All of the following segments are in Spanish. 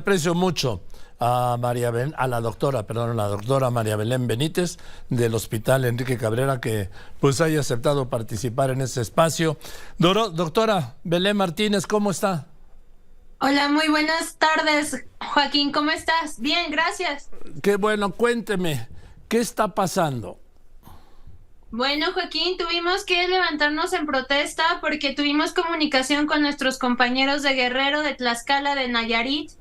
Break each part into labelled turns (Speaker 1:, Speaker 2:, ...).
Speaker 1: aprecio mucho a la doctora María Belén Benítez del Hospital Enrique Cabrera, que pues haya aceptado participar en este espacio. Doctora Belén Martínez, ¿cómo está?
Speaker 2: Hola, muy buenas tardes, Joaquín, ¿cómo estás? Bien, gracias.
Speaker 1: Qué bueno, cuénteme, ¿qué está pasando?
Speaker 2: Bueno, Joaquín, tuvimos que levantarnos en protesta porque tuvimos comunicación con nuestros compañeros de Guerrero, de Tlaxcala, de Nayarit,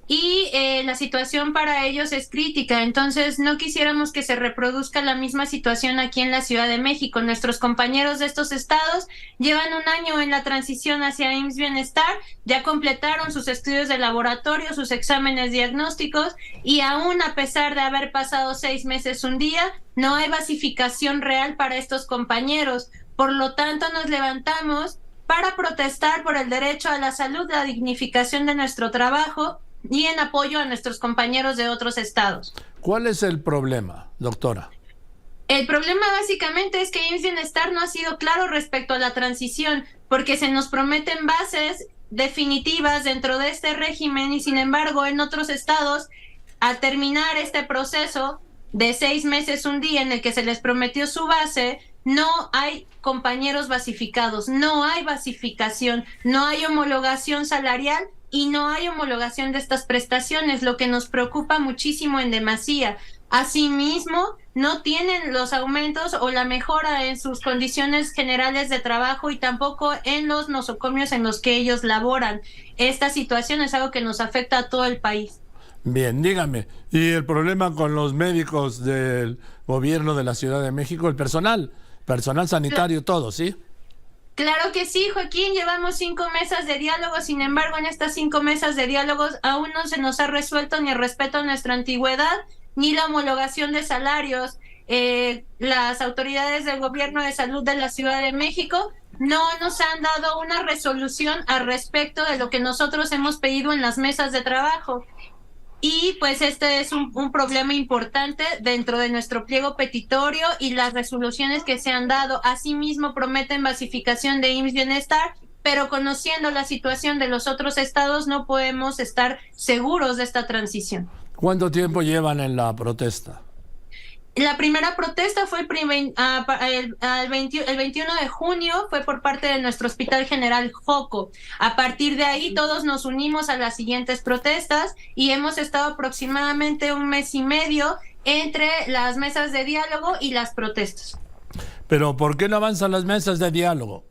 Speaker 2: y la situación para ellos es crítica. Entonces no quisiéramos que se reproduzca la misma situación aquí en la Ciudad de México. Nuestros compañeros de estos estados llevan un año en la transición hacia IMSS Bienestar, ya completaron sus estudios de laboratorio, sus exámenes diagnósticos, y aún a pesar de haber pasado 6 meses un día, no hay basificación real para estos compañeros. Por lo tanto, nos levantamos para protestar por el derecho a la salud, la dignificación de nuestro trabajo y en apoyo a nuestros compañeros de otros estados.
Speaker 1: ¿Cuál es el problema, doctora?
Speaker 2: El problema básicamente es que IMSS Bienestar no ha sido claro respecto a la transición, porque se nos prometen bases definitivas dentro de este régimen y sin embargo en otros estados, al terminar este proceso de 6 meses un día en el que se les prometió su base, no hay compañeros basificados, no hay basificación, no hay homologación salarial y no hay homologación de estas prestaciones, lo que nos preocupa muchísimo en demasía. Asimismo, no tienen los aumentos o la mejora en sus condiciones generales de trabajo y tampoco en los nosocomios en los que ellos laboran. Esta situación es algo que nos afecta a todo el país.
Speaker 1: Bien, dígame, ¿y el problema con los médicos del gobierno de la Ciudad de México, el personal sanitario, todo, sí?
Speaker 2: Claro que sí, Joaquín, llevamos 5 mesas de diálogo, sin embargo, en estas 5 mesas de diálogos aún no se nos ha resuelto ni el respeto a nuestra antigüedad, ni la homologación de salarios. Las autoridades del gobierno de salud de la Ciudad de México no nos han dado una resolución al respecto de lo que nosotros hemos pedido en las mesas de trabajo. Y pues este es un problema importante dentro de nuestro pliego petitorio y las resoluciones que se han dado. Asimismo prometen basificación de IMSS Bienestar, pero conociendo la situación de los otros estados no podemos estar seguros de esta transición.
Speaker 1: ¿Cuánto tiempo llevan en la protesta?
Speaker 2: La primera protesta fue el 21 de junio, fue por parte de nuestro Hospital General Joco. A partir de ahí todos nos unimos a las siguientes protestas y hemos estado aproximadamente 1 mes y medio entre las mesas de diálogo y las protestas.
Speaker 1: ¿Pero por qué no avanzan las mesas de diálogo?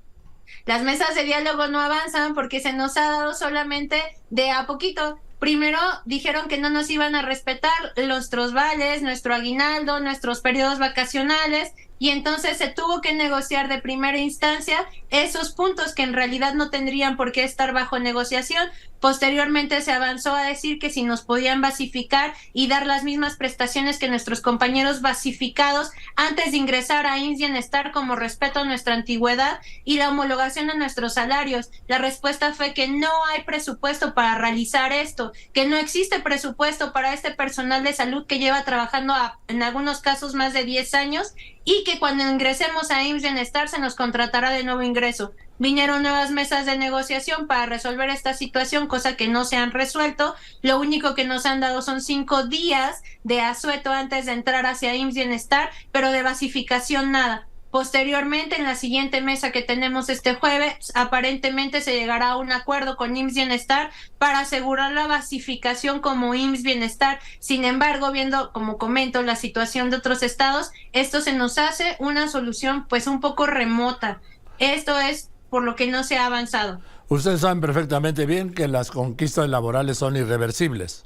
Speaker 2: Las mesas de diálogo no avanzan porque se nos ha dado solamente de a poquito. Primero dijeron que no nos iban a respetar nuestros vales, nuestro aguinaldo, nuestros periodos vacacionales, y entonces se tuvo que negociar de primera instancia esos puntos que en realidad no tendrían por qué estar bajo negociación. Posteriormente se avanzó a decir que si nos podían basificar y dar las mismas prestaciones que nuestros compañeros basificados antes de ingresar a IMSS Bienestar como respeto a nuestra antigüedad y la homologación de nuestros salarios. La respuesta fue que no hay presupuesto para realizar esto, que no existe presupuesto para este personal de salud que lleva trabajando en algunos casos más de 10 años y que cuando ingresemos a IMSS Bienestar se nos contratará de nuevo ingreso. Vinieron nuevas mesas de negociación para resolver esta situación, cosa que no se han resuelto. Lo único que nos han dado son 5 días de asueto antes de entrar hacia IMSS Bienestar, pero de basificación nada. Posteriormente, en la siguiente mesa que tenemos este jueves, aparentemente se llegará a un acuerdo con IMSS Bienestar para asegurar la basificación como IMSS Bienestar. Sin embargo, viendo, como comento, la situación de otros estados, esto se nos hace una solución pues un poco remota. Esto es por lo que no se ha avanzado.
Speaker 1: Ustedes saben perfectamente bien que las conquistas laborales son irreversibles.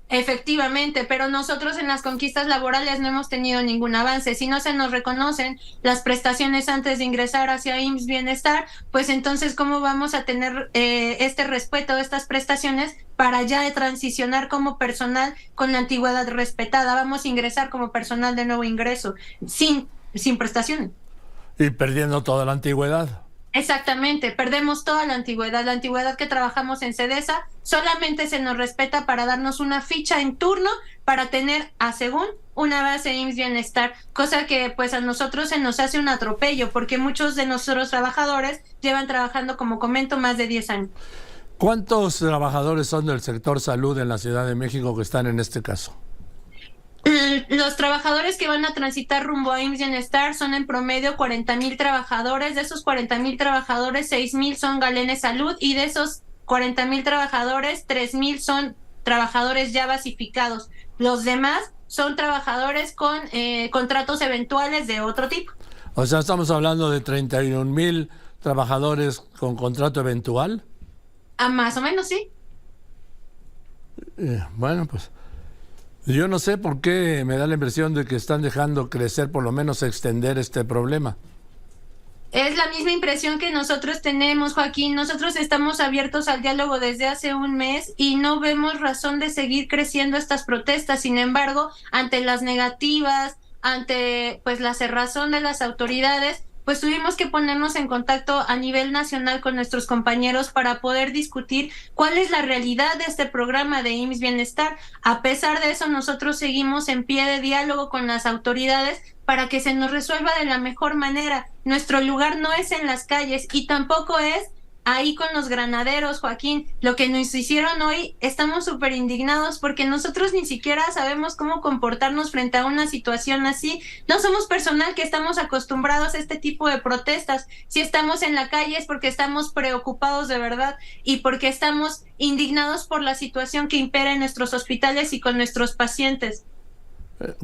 Speaker 2: Efectivamente, pero nosotros en las conquistas laborales no hemos tenido ningún avance. Si no se nos reconocen las prestaciones antes de ingresar hacia IMSS Bienestar, pues entonces ¿cómo vamos a tener este respeto de estas prestaciones para ya transicionar como personal con la antigüedad respetada? Vamos a ingresar como personal de nuevo ingreso, sin prestaciones.
Speaker 1: Y perdiendo toda la antigüedad.
Speaker 2: Exactamente, perdemos toda la antigüedad que trabajamos en SEDESA, solamente se nos respeta para darnos una ficha en turno para tener según una base IMSS Bienestar, cosa que pues a nosotros se nos hace un atropello porque muchos de nuestros trabajadores llevan trabajando, como comento, más de 10 años.
Speaker 1: ¿Cuántos trabajadores son del sector salud en la Ciudad de México que están en este caso?
Speaker 2: Los trabajadores que van a transitar rumbo a IMSS Bienestar son en promedio 40,000 trabajadores. De esos 40,000 trabajadores, 6,000 son Galene Salud, y de esos 40,000 trabajadores, 3,000 son trabajadores ya basificados. Los demás son trabajadores con contratos eventuales de otro tipo.
Speaker 1: O sea, estamos hablando de 31,000 trabajadores con contrato eventual.
Speaker 2: Más o menos, sí.
Speaker 1: Bueno, pues yo no sé por qué me da la impresión de que están dejando crecer, por lo menos extender este problema.
Speaker 2: Es la misma impresión que nosotros tenemos, Joaquín. Nosotros estamos abiertos al diálogo desde hace un mes y no vemos razón de seguir creciendo estas protestas. Sin embargo, ante las negativas, ante pues la cerrazón de las autoridades, pues tuvimos que ponernos en contacto a nivel nacional con nuestros compañeros para poder discutir cuál es la realidad de este programa de IMSS Bienestar. A pesar de eso, nosotros seguimos en pie de diálogo con las autoridades para que se nos resuelva de la mejor manera. Nuestro lugar no es en las calles y tampoco es ahí con los granaderos, Joaquín. Lo que nos hicieron hoy, estamos súper indignados porque nosotros ni siquiera sabemos cómo comportarnos frente a una situación así. No somos personal que estamos acostumbrados a este tipo de protestas. Si estamos en la calle es porque estamos preocupados de verdad y porque estamos indignados por la situación que impera en nuestros hospitales y con nuestros pacientes.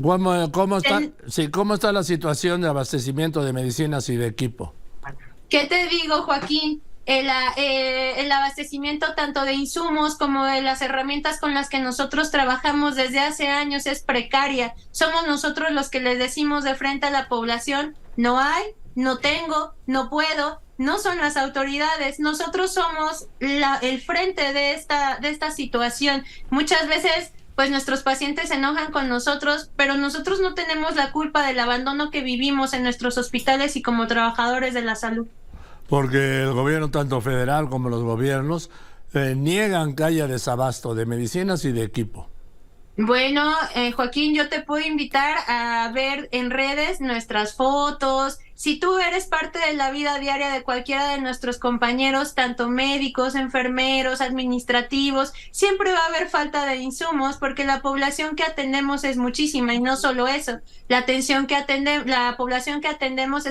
Speaker 1: ¿Cómo está la situación de abastecimiento de medicinas y de equipo?
Speaker 2: ¿Qué te digo, Joaquín? El abastecimiento tanto de insumos como de las herramientas con las que nosotros trabajamos desde hace años es precaria. Somos nosotros los que les decimos de frente a la población: no hay, no tengo, no puedo. No son las autoridades, nosotros somos el frente de esta situación. Muchas veces pues nuestros pacientes se enojan con nosotros, pero nosotros no tenemos la culpa del abandono que vivimos en nuestros hospitales y como trabajadores de la salud.
Speaker 1: Porque el gobierno, tanto federal como los gobiernos, niegan que haya desabasto de medicinas y de equipo.
Speaker 2: Bueno, Joaquín, yo te puedo invitar a ver en redes nuestras fotos. Si tú eres parte de la vida diaria de cualquiera de nuestros compañeros, tanto médicos, enfermeros, administrativos, siempre va a haber falta de insumos porque la población que atendemos es muchísima y no solo eso. La población que atendemos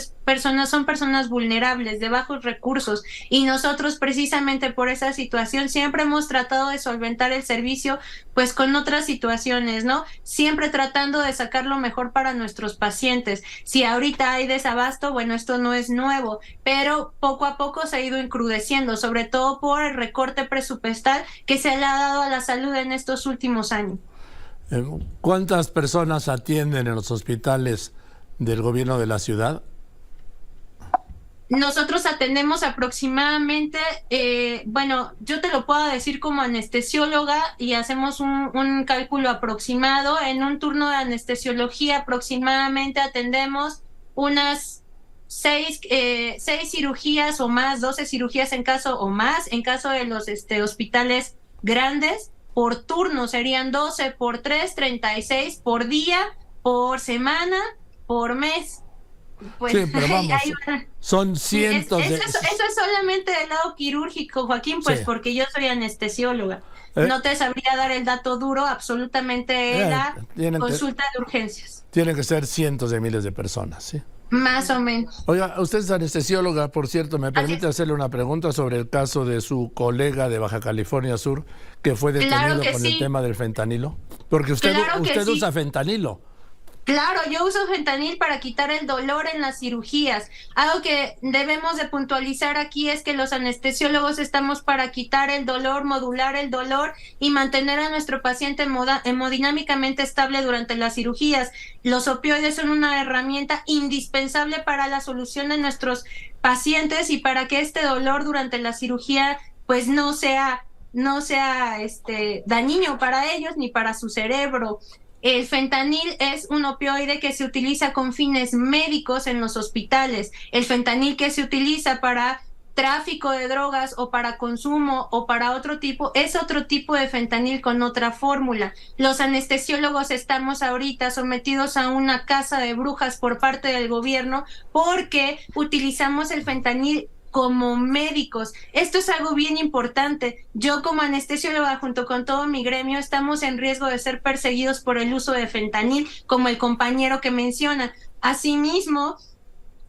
Speaker 2: son personas vulnerables, de bajos recursos, y nosotros precisamente por esa situación siempre hemos tratado de solventar el servicio pues con otras situaciones, ¿no? Siempre tratando de sacar lo mejor para nuestros pacientes. Si ahorita hay desabasto, bueno, esto no es nuevo, pero poco a poco se ha ido encrudeciendo, sobre todo por el recorte presupuestal que se le ha dado a la salud en estos últimos años.
Speaker 1: ¿Cuántas personas atienden en los hospitales del gobierno de la ciudad?
Speaker 2: Nosotros atendemos aproximadamente, yo te lo puedo decir como anestesióloga y hacemos un cálculo aproximado. En un turno de anestesiología aproximadamente atendemos unas 6 cirugías o más, 12 cirugías en caso de los hospitales grandes. Por turno serían 12 por 3, 36 por día, por semana, por mes. Pues,
Speaker 1: sí, pero vamos, son cientos
Speaker 2: eso es solamente del lado quirúrgico, Joaquín, pues sí, porque yo soy anestesióloga. No te sabría dar el dato duro, absolutamente la consulta de urgencias.
Speaker 1: Tienen que ser cientos de miles de personas, ¿sí?
Speaker 2: Más o menos.
Speaker 1: Oiga, usted es anestesióloga, por cierto, ¿me permite hacerle una pregunta sobre el caso de su colega de Baja California Sur que fue detenido con el tema del fentanilo? Porque usted usa fentanilo.
Speaker 2: Claro, yo uso fentanil para quitar el dolor en las cirugías. Algo que debemos de puntualizar aquí es que los anestesiólogos estamos para quitar el dolor, modular el dolor y mantener a nuestro paciente hemodinámicamente estable durante las cirugías. Los opioides son una herramienta indispensable para la solución de nuestros pacientes y para que este dolor durante la cirugía pues no sea dañino para ellos ni para su cerebro. El fentanil es un opioide que se utiliza con fines médicos en los hospitales. El fentanil que se utiliza para tráfico de drogas o para consumo o para otro tipo, es otro tipo de fentanil con otra fórmula. Los anestesiólogos estamos ahorita sometidos a una caza de brujas por parte del gobierno porque utilizamos el fentanil como médicos. Esto es algo bien importante. Yo como anestesióloga junto con todo mi gremio estamos en riesgo de ser perseguidos por el uso de fentanil, como el compañero que menciona. Asimismo,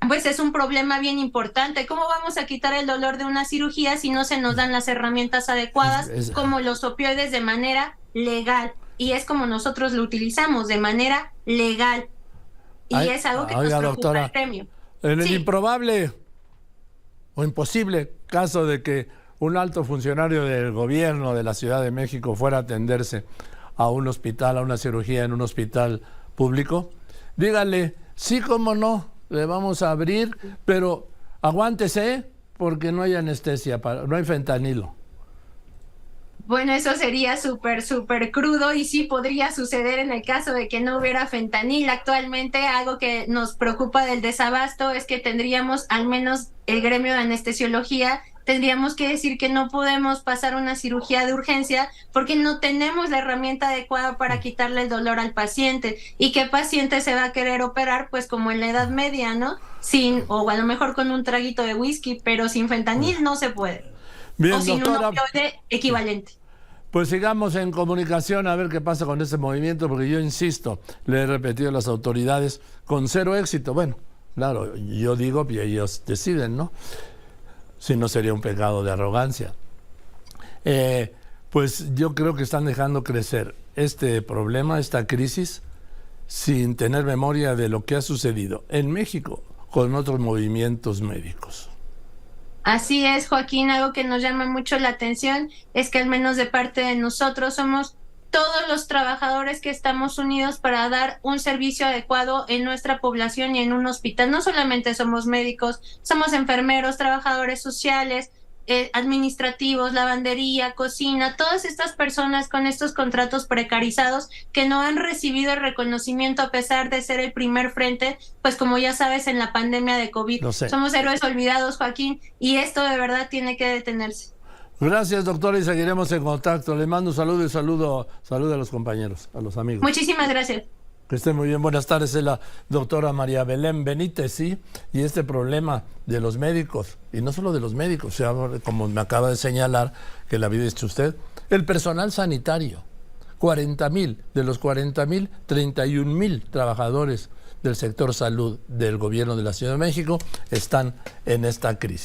Speaker 2: pues es un problema bien importante. ¿Cómo vamos a quitar el dolor de una cirugía si no se nos dan las herramientas adecuadas, como los opioides, de manera legal? Y es como nosotros lo utilizamos, de manera legal. Y es algo que nos preocupa,
Speaker 1: doctora,
Speaker 2: el gremio.
Speaker 1: En el improbable o imposible caso de que un alto funcionario del gobierno de la Ciudad de México fuera a atenderse a un hospital, a una cirugía en un hospital público, dígale, sí, cómo no, le vamos a abrir, pero aguántese porque no hay anestesia, no hay fentanilo.
Speaker 2: Bueno, eso sería súper crudo y sí podría suceder en el caso de que no hubiera fentanil. Actualmente algo que nos preocupa del desabasto es que tendríamos, al menos el gremio de anestesiología, tendríamos que decir que no podemos pasar una cirugía de urgencia porque no tenemos la herramienta adecuada para quitarle el dolor al paciente. ¿Y qué paciente se va a querer operar? Pues como en la Edad Media, ¿no? O a lo mejor con un traguito de whisky, pero sin fentanil no se puede.
Speaker 1: Bien,
Speaker 2: o sin
Speaker 1: doctora,
Speaker 2: un opioide equivalente.
Speaker 1: Pues sigamos en comunicación a ver qué pasa con ese movimiento, porque yo insisto, le he repetido a las autoridades con cero éxito. Bueno, claro, yo digo y ellos deciden, ¿no? Si no sería un pecado de arrogancia. Pues yo creo que están dejando crecer este problema, esta crisis, sin tener memoria de lo que ha sucedido en México con otros movimientos médicos.
Speaker 2: Así es, Joaquín, algo que nos llama mucho la atención es que al menos de parte de nosotros somos todos los trabajadores que estamos unidos para dar un servicio adecuado en nuestra población y en un hospital. No solamente somos médicos, somos enfermeros, trabajadores sociales, administrativos, lavandería, cocina, todas estas personas con estos contratos precarizados que no han recibido el reconocimiento a pesar de ser el primer frente, pues como ya sabes, en la pandemia de COVID. Somos héroes olvidados, Joaquín, y esto de verdad tiene que detenerse.
Speaker 1: Gracias, doctora, y seguiremos en contacto. Le mando un saludo y saludo a los compañeros, a los amigos.
Speaker 2: Muchísimas gracias.
Speaker 1: Que estén muy bien. Buenas tardes, es la doctora María Belén Benítez, ¿sí? Y este problema de los médicos, y no solo de los médicos, como me acaba de señalar, que la vida dicho usted, el personal sanitario, 40,000, de los 40,000, 31,000 trabajadores del sector salud del gobierno de la Ciudad de México están en esta crisis.